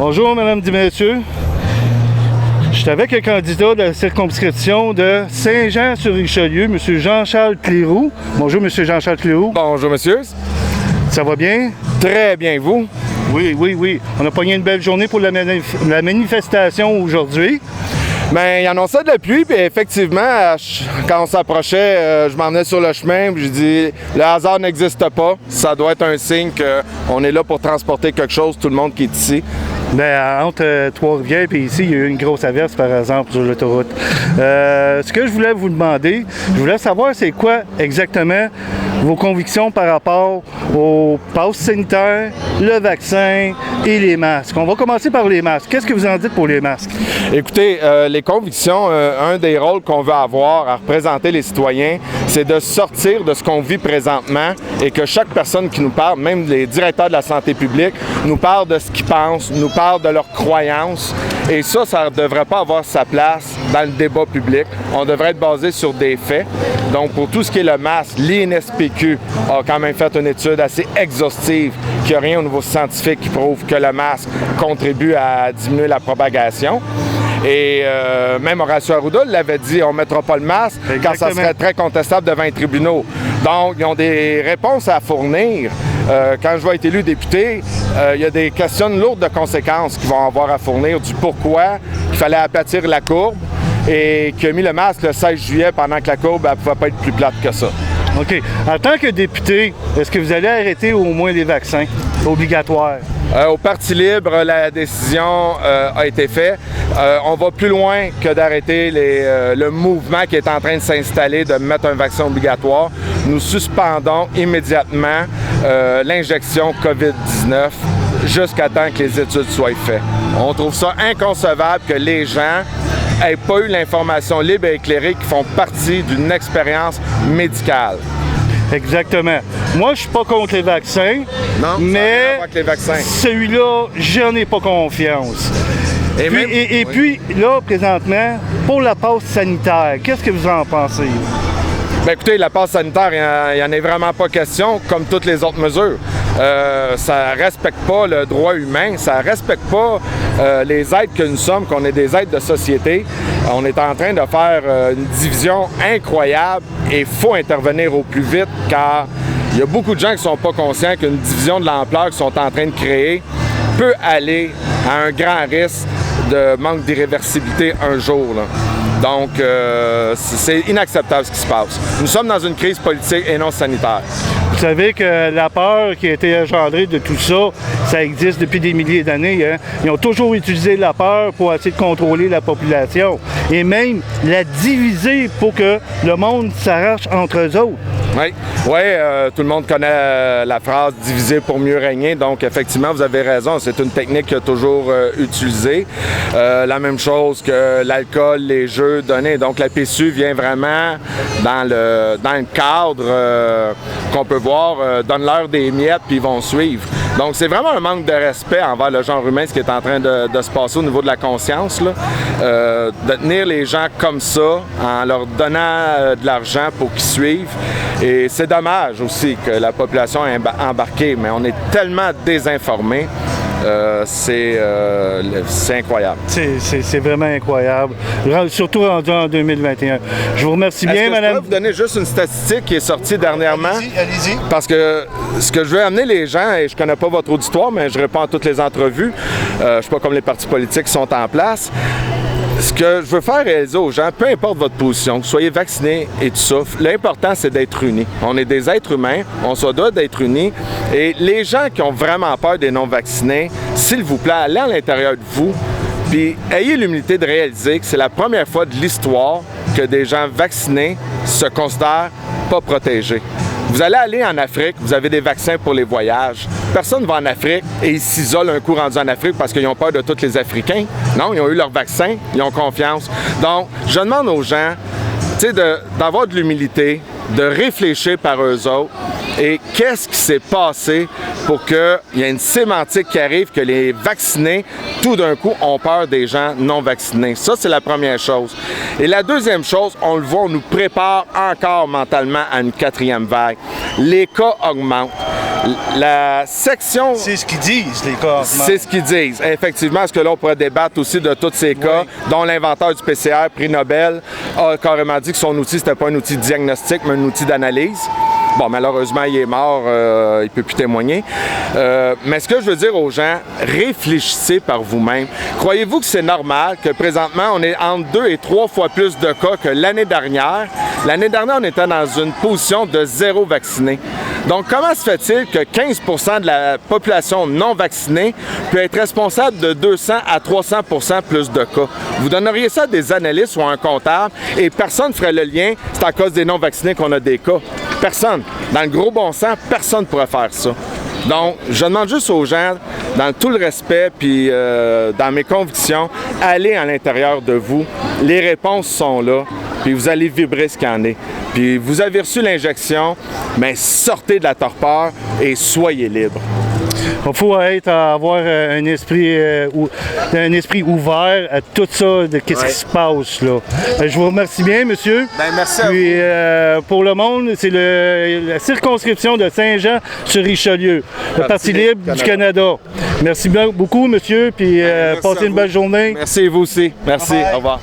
Bonjour, mesdames et messieurs. Je suis avec le candidat de la circonscription de Saint-Jean-sur-Richelieu, M. Jean-Charles Cléroux. Bonjour, M. Jean-Charles Cléroux. Bonjour, monsieur. Ça va bien? Très bien, vous? Oui. On a pogné une belle journée pour la manifestation aujourd'hui. Bien, il annonçait de la pluie, puis effectivement, quand on s'approchait, je m'en venais sur le chemin, puis je dis le hasard n'existe pas. Ça doit être un signe qu'on est là pour transporter quelque chose, tout le monde qui est ici. Bien, entre Trois-Rivières et ici, il y a eu une grosse averse, par exemple, sur l'autoroute. Ce que je voulais vous demander, je voulais savoir c'est quoi exactement vos convictions par rapport au pass sanitaire, le vaccin et les masques. On va commencer par les masques. Qu'est-ce que vous en dites pour les masques? Écoutez, les convictions, un des rôles qu'on veut avoir à représenter les citoyens, c'est de sortir de ce qu'on vit présentement et que chaque personne qui nous parle, même les directeurs de la santé publique, nous parle de ce qu'ils pensent, nous parle de leurs croyances. Et ça ne devrait pas avoir sa place dans le débat public. On devrait être basé sur des faits. Donc, pour tout ce qui est le masque, l'INSPQ a quand même fait une étude assez exhaustive qu'il n'y a rien au niveau scientifique qui prouve que le masque contribue à diminuer la propagation. Et même Horacio Arruda l'avait dit, on ne mettra pas le masque quand ça serait très contestable devant les tribunaux. Donc, ils ont des réponses à fournir. Quand je vais être élu député, il y a des questions lourdes de conséquences qu'ils vont avoir à fournir du pourquoi il fallait aplatir la courbe et qui a mis le masque le 16 juillet pendant que la courbe ne pouvait pas être plus plate que ça. OK. En tant que député, est-ce que vous allez arrêter au moins les vaccins obligatoires? Au Parti libre, la décision a été faite. On va plus loin que d'arrêter le mouvement qui est en train de s'installer de mettre un vaccin obligatoire. Nous suspendons immédiatement l'injection COVID-19 jusqu'à temps que les études soient faites. On trouve ça inconcevable que les gens n'aient pas eu l'information libre et éclairée qui font partie d'une expérience médicale. Exactement. Moi, je suis pas contre les vaccins, non, mais les vaccins. Celui-là, j'en ai pas confiance. Et puis, là, présentement, pour la passe sanitaire, qu'est-ce que vous en pensez? Bien, écoutez, la passe sanitaire, il n'y en est vraiment pas question, comme toutes les autres mesures. Ça ne respecte pas le droit humain, ça ne respecte pas les êtres que nous sommes, qu'on est des êtres de société. On est en train de faire une division incroyable et il faut intervenir au plus vite car il y a beaucoup de gens qui ne sont pas conscients qu'une division de l'ampleur qu'ils sont en train de créer peut aller à un grand risque de manque d'irréversibilité un jour, là. Donc, c'est inacceptable ce qui se passe. Nous sommes dans une crise politique et non sanitaire. Vous savez que la peur qui a été engendrée de tout ça, ça existe depuis des milliers d'années. Hein? Ils ont toujours utilisé la peur pour essayer de contrôler la population et même la diviser pour que le monde s'arrache entre eux autres. Oui, tout le monde connaît la phrase « diviser pour mieux régner ». Donc, effectivement, vous avez raison, c'est une technique qui est toujours utilisée. La même chose que l'alcool, les jeux donnés. Donc, la PSU vient vraiment dans le cadre qu'on peut voir, donne-leur des miettes puis ils vont suivre. Donc, c'est vraiment un manque de respect envers le genre humain, ce qui est en train de se passer au niveau de la conscience, là. De tenir les gens comme ça en leur donnant de l'argent pour qu'ils suivent. Et c'est dommage aussi que la population est embarquée, mais on est tellement désinformés. C'est incroyable. C'est vraiment incroyable, surtout rendu en 2021. Je vous remercie bien, madame. Je peux vous donner juste une statistique qui est sortie dernièrement. Allez-y. Parce que ce que je veux amener les gens, et je connais pas votre auditoire, mais je réponds à toutes les entrevues. Je suis pas comme les partis politiques qui sont en place. Ce que je veux faire réaliser aux gens, peu importe votre position, que vous soyez vacciné et tout ça, l'important, c'est d'être unis. On est des êtres humains, on se doit d'être unis. Et les gens qui ont vraiment peur des non-vaccinés, s'il vous plaît, allez à l'intérieur de vous, puis ayez l'humilité de réaliser que c'est la première fois de l'histoire que des gens vaccinés se considèrent pas protégés. Vous allez aller en Afrique, vous avez des vaccins pour les voyages. Personne ne va en Afrique et ils s'isolent un coup rendu en Afrique parce qu'ils ont peur de tous les Africains. Non, ils ont eu leur vaccin, ils ont confiance. Donc, je demande aux gens, d'avoir de l'humilité, de réfléchir par eux autres. Et qu'est-ce qui s'est passé pour qu'il y ait une sémantique qui arrive, que les vaccinés, tout d'un coup, ont peur des gens non vaccinés? Ça, c'est la première chose. Et la deuxième chose, on le voit, on nous prépare encore mentalement à une quatrième vague. Les cas augmentent. La section... C'est ce qu'ils disent, les cas. C'est ce qu'ils disent. Effectivement, parce que là, on pourrait débattre aussi de tous ces cas, dont l'inventeur du PCR, prix Nobel, a carrément dit que son outil, c'était pas un outil de diagnostic, mais un outil d'analyse. Bon, malheureusement, il est mort, il ne peut plus témoigner. Mais ce que je veux dire aux gens, réfléchissez par vous-même. Croyez-vous que c'est normal que présentement, on est entre 2 et 3 fois plus de cas que l'année dernière? L'année dernière, on était dans une position de 0 vacciné. Donc, comment se fait-il que 15 % de la population non vaccinée peut être responsable de 200 à 300 % plus de cas? Vous donneriez ça à des analystes ou à un comptable et personne ne ferait le lien, c'est à cause des non vaccinés qu'on a des cas. Personne. Dans le gros bon sens, personne ne pourrait faire ça. Donc, je demande juste aux gens, dans tout le respect, puis dans mes convictions, allez à l'intérieur de vous. Les réponses sont là, puis vous allez vibrer ce qu'il y en est. Puis vous avez reçu l'injection, mais sortez de la torpeur et soyez libre. Il faut avoir un esprit ouvert à tout ça, de ce qui se passe là. Je vous remercie bien, monsieur. Ben, merci à vous. Puis pour le monde, c'est la circonscription de Saint-Jean-sur-Richelieu, le Parti libre du Canada. Merci beaucoup, monsieur, puis passez une belle journée. Merci, vous aussi. Merci, au revoir.